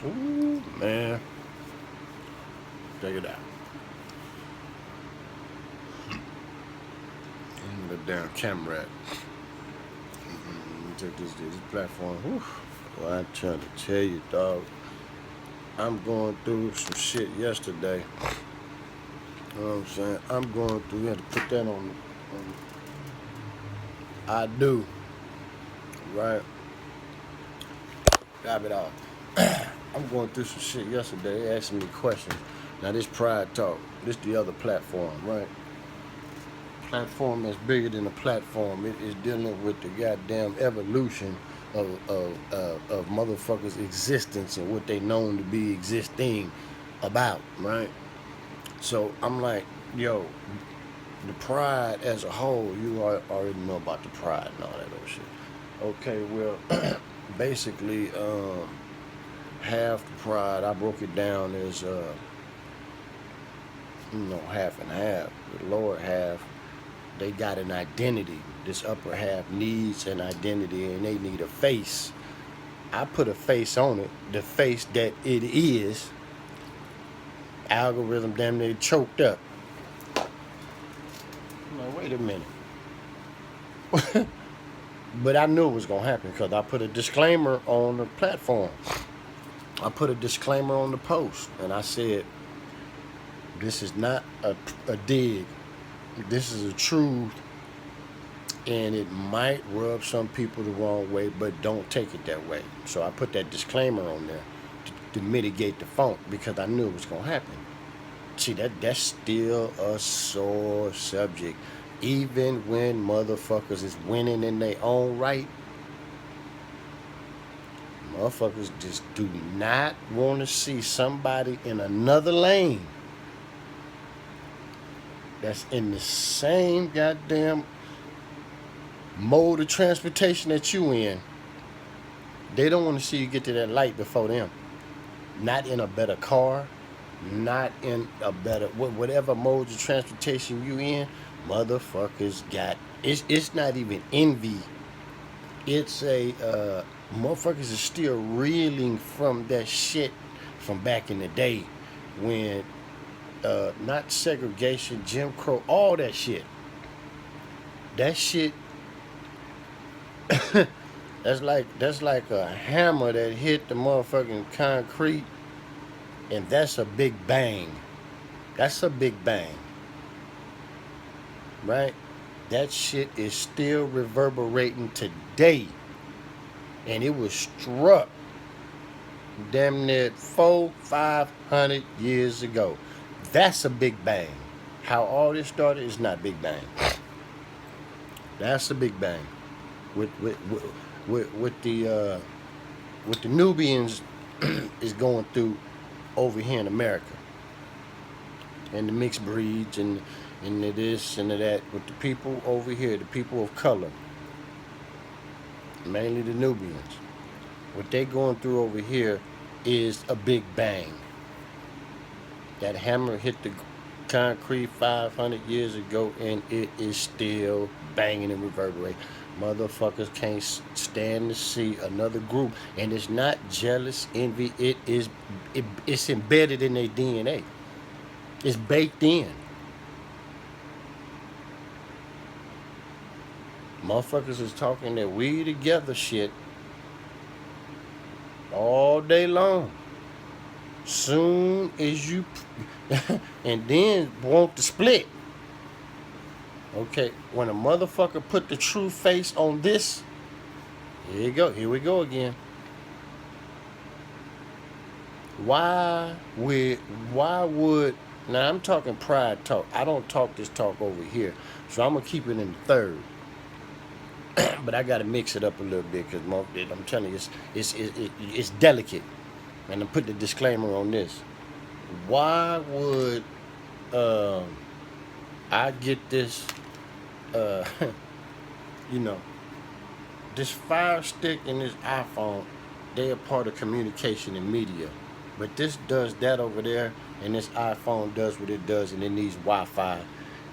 Ooh, man. Check it out. The damn camera at. Check this platform. Whew. Well, I'm trying to tell you, dog. I'm going through some shit yesterday. You know what I'm saying? I'm going through. You had to put that on. I do. Right? Grab it off. I'm going through some shit yesterday. They asking me questions. Now, this Pride Talk. This the other platform, right? Platform that's bigger than the platform. It is dealing with the goddamn evolution of motherfuckers' existence and what they known to be existing about, right? So I'm like, yo, the Pride as a whole, you already know about the Pride and all that other shit. Okay, well, basically, half the Pride, I broke it down as, half and half. The lower half, they got an identity. This upper half needs an identity and they need a face. I put a face on it, the face that it is. Algorithm damn near choked up. I'm like, wait a minute. But I knew it was going to happen because I put a disclaimer on the platform. I put a disclaimer on the post and I said, this is not a dig. This is a truth, and it might rub some people the wrong way, but don't take it that way. So I put that disclaimer on there to mitigate the funk because I knew it was going to happen. See, that's still a sore subject. Even when motherfuckers is winning in their own right, motherfuckers just do not want to see somebody in another lane that's in the same goddamn mode of transportation that you in. They don't want to see you get to that light before them. Not in a better car, not in a better whatever mode of transportation you in. Motherfuckers got it's not even envy. It's a motherfuckers is still reeling from that shit from back in the day when not segregation, Jim Crow, all that shit. That shit that's like a hammer that hit the motherfucking concrete, and that's a big bang. That's a big bang. Right? That shit is still reverberating today. And it was struck damn near 500 years ago. That's a big bang. How all this started is not big bang. That's the big bang. With the Nubians is going through over here in America, and the mixed breeds and the this and the that with the people over here, the people of color, mainly the Nubians. What they going through over here is a big bang. That hammer hit the concrete 500 years ago, and it is still banging and reverberating. Motherfuckers can't stand to see another group, and it's not jealous envy. It's embedded in their DNA. It's baked in. Motherfuckers is talking that we together shit all day long. Soon as you and then want to split. Okay, when a motherfucker put the true face on this, here we go again. Why would now I'm talking Pride Talk. I don't talk this talk over here. So I'm gonna keep it in the third. But I gotta mix it up a little bit because I'm telling you it's delicate. And I put the disclaimer on this. Why would I get this this Fire Stick and this iPhone, they are part of communication and media. But this does that over there, and this iPhone does what it does, and it needs Wi-Fi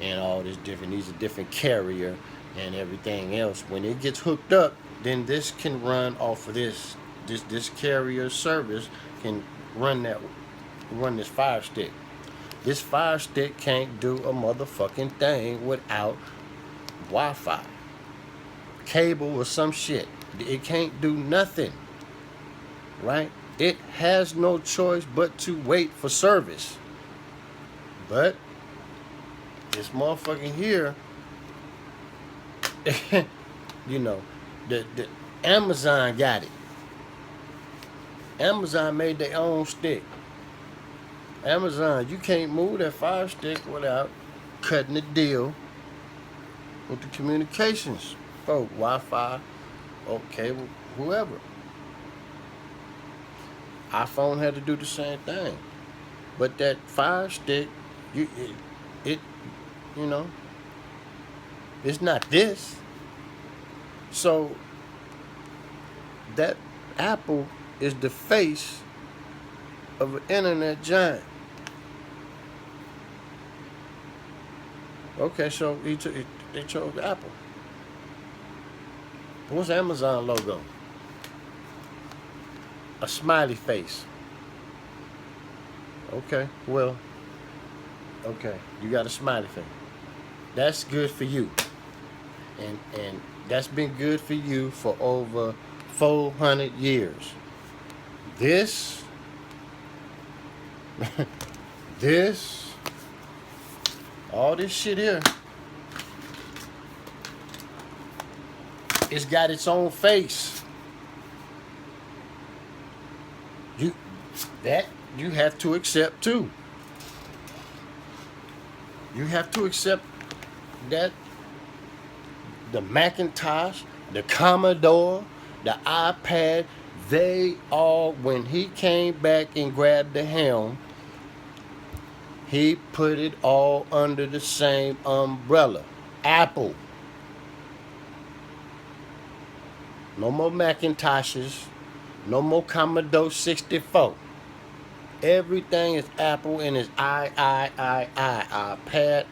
and all this different, needs a different carrier and everything else. When it gets hooked up, then this can run off of this this carrier service can run this Fire Stick. This Fire Stick can't do a motherfucking thing without Wi-Fi, cable, or some shit. It can't do nothing, right? It has no choice but to wait for service. But this motherfucker here, you know, the Amazon got it. Amazon made their own stick. Amazon, you can't move that Fire Stick without cutting the deal with the communications folks, Wi-Fi, or cable, whoever. iPhone had to do the same thing, but that Fire Stick, it you know, it's not this. So that Apple is the face of an internet giant. Okay, so they chose Apple. What's the Amazon logo? A smiley face. Okay, well, okay, you got a smiley face. That's good for you. And that's been good for you for over 400 years. This all this shit here, it's got its own face. You have to accept too. You have to accept that the Macintosh, the Commodore, the iPad, they all, when he came back and grabbed the helm, he put it all under the same umbrella. Apple. No more Macintoshes. No more Commodore 64. Everything is Apple, and it's iPad,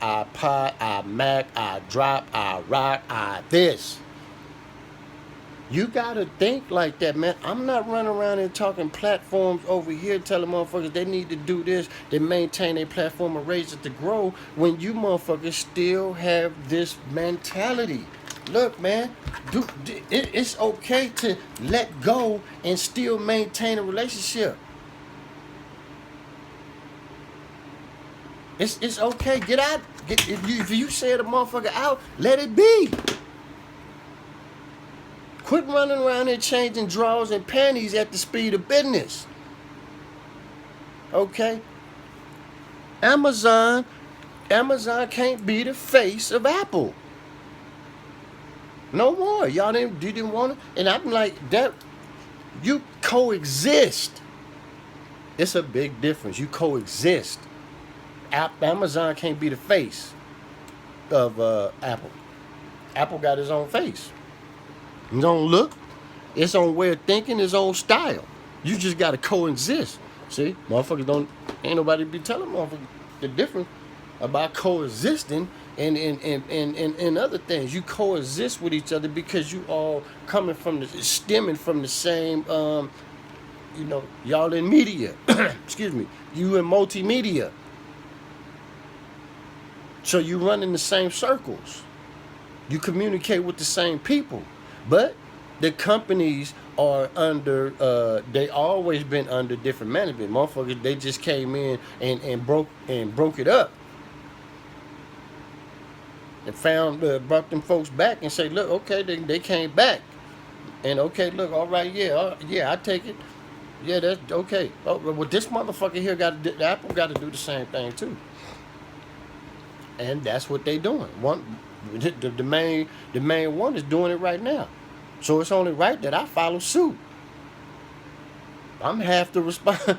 iPod, iMac, iDrop, iRock, this. You gotta think like that, man. I'm not running around and talking platforms over here telling motherfuckers they need to do this, they maintain their platform and raise it to grow, when you motherfuckers still have this mentality. Look, man, it's okay to let go and still maintain a relationship. It's okay. Get out. If you say the motherfucker out, let it be. Quit running around and changing drawers and panties at the speed of business. Okay? Amazon can't be the face of Apple. No more. You didn't want it? And I'm like, that you coexist. It's a big difference. You coexist. Amazon can't be the face of Apple. Apple got his own face, his own look, its own way of thinking, his own style. You just gotta coexist. See, motherfuckers ain't nobody be telling motherfuckers the difference about coexisting and other things. You coexist with each other because you all stemming from the same, y'all in media. Excuse me, you in multimedia. So you run in the same circles. You communicate with the same people. But the companies are they always been under different management. Motherfuckers, they just came in and broke it up. And brought them folks back and say, look, okay, they came back. And okay, look, all right, yeah, I take it. Yeah, that's okay. Oh, well, this motherfucker here Apple got to do the same thing too. And that's what they doing. The main one is doing it right now. So it's only right that I follow suit. I'm half the responsibility.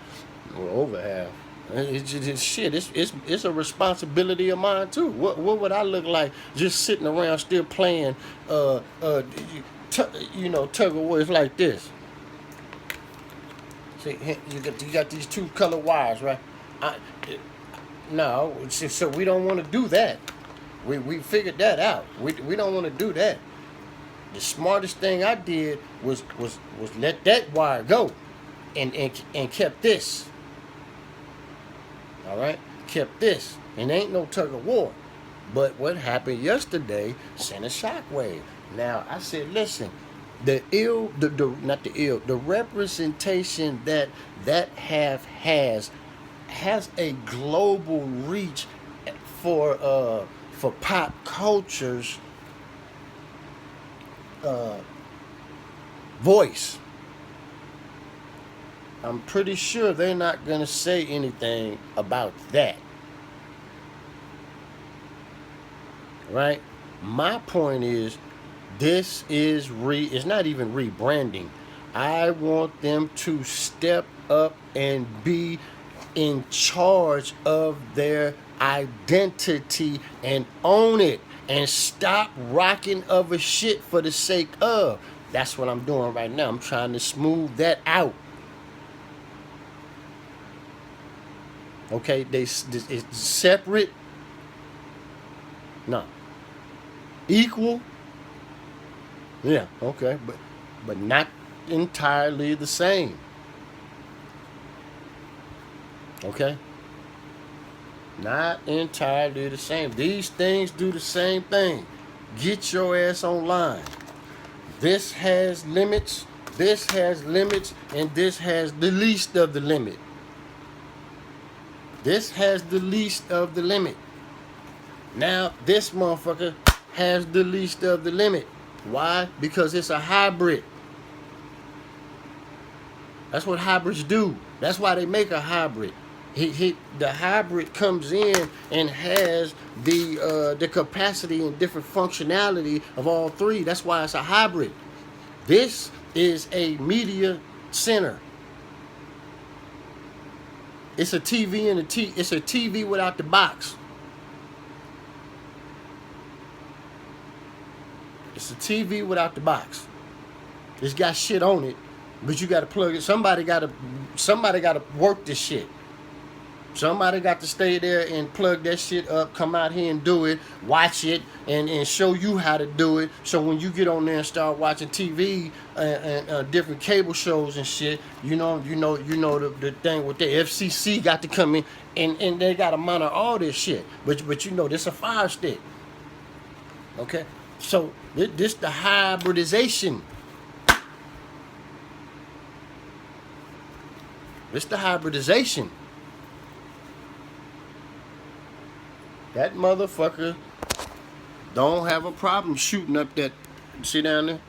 Well, over half. It's a responsibility of mine too. What would I look like just sitting around still playing tug of war? It's like this. See, you got these two color wires, right? No, so we don't want to do that. We figured that out. We don't want to do that. The smartest thing I did was let that wire go, and kept this. All right, kept this, and ain't no tug of war. But what happened yesterday sent a shockwave. Now I said, listen, the representation that has a global reach for pop culture's voice. I'm pretty sure they're not going to say anything about that. Right? My point is, this is it's not even rebranding. I want them to step up and be in charge of their identity and own it, and stop rocking other shit for the sake of. That's what I'm doing right now. I'm trying to smooth that out. Okay, it's separate. No. Equal. Yeah, okay, but not entirely the same. Okay? Not entirely the same. These things do the same thing. Get your ass online. This has limits, and this has the least of the limit. This has the least of the limit. Now, this motherfucker has the least of the limit. Why? Because it's a hybrid. That's what hybrids do. That's why they make a hybrid. The hybrid comes in and has the capacity and different functionality of all three. That's why it's a hybrid. This is a media center. It's a TV and it's a TV without the box. It's a TV without the box. It's got shit on it, but you got to plug it. Somebody got to work this shit. Somebody got to stay there and plug that shit up, come out here and do it, watch it, and show you how to do it. So when you get on there and start watching TV and different cable shows and shit, you know the thing with the FCC got to come in and they got to monitor all this shit. But you know, this a fire stick. Okay, so this the hybridization. This the hybridization. That motherfucker don't have a problem shooting up that. See down there?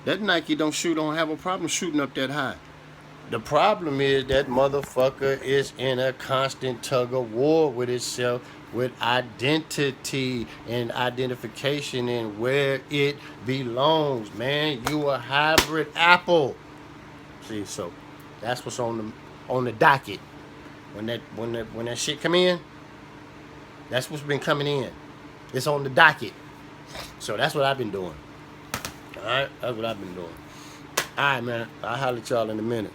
That Nike don't have a problem shooting up that high. The problem is that motherfucker is in a constant tug of war with itself, with identity and identification and where it belongs. Man, you a hybrid apple. See, so that's what's on the docket. When that shit come in, that's what's been coming in. It's on the docket. So that's what I've been doing. All right? That's what I've been doing. All right, man. I'll holler at y'all in a minute.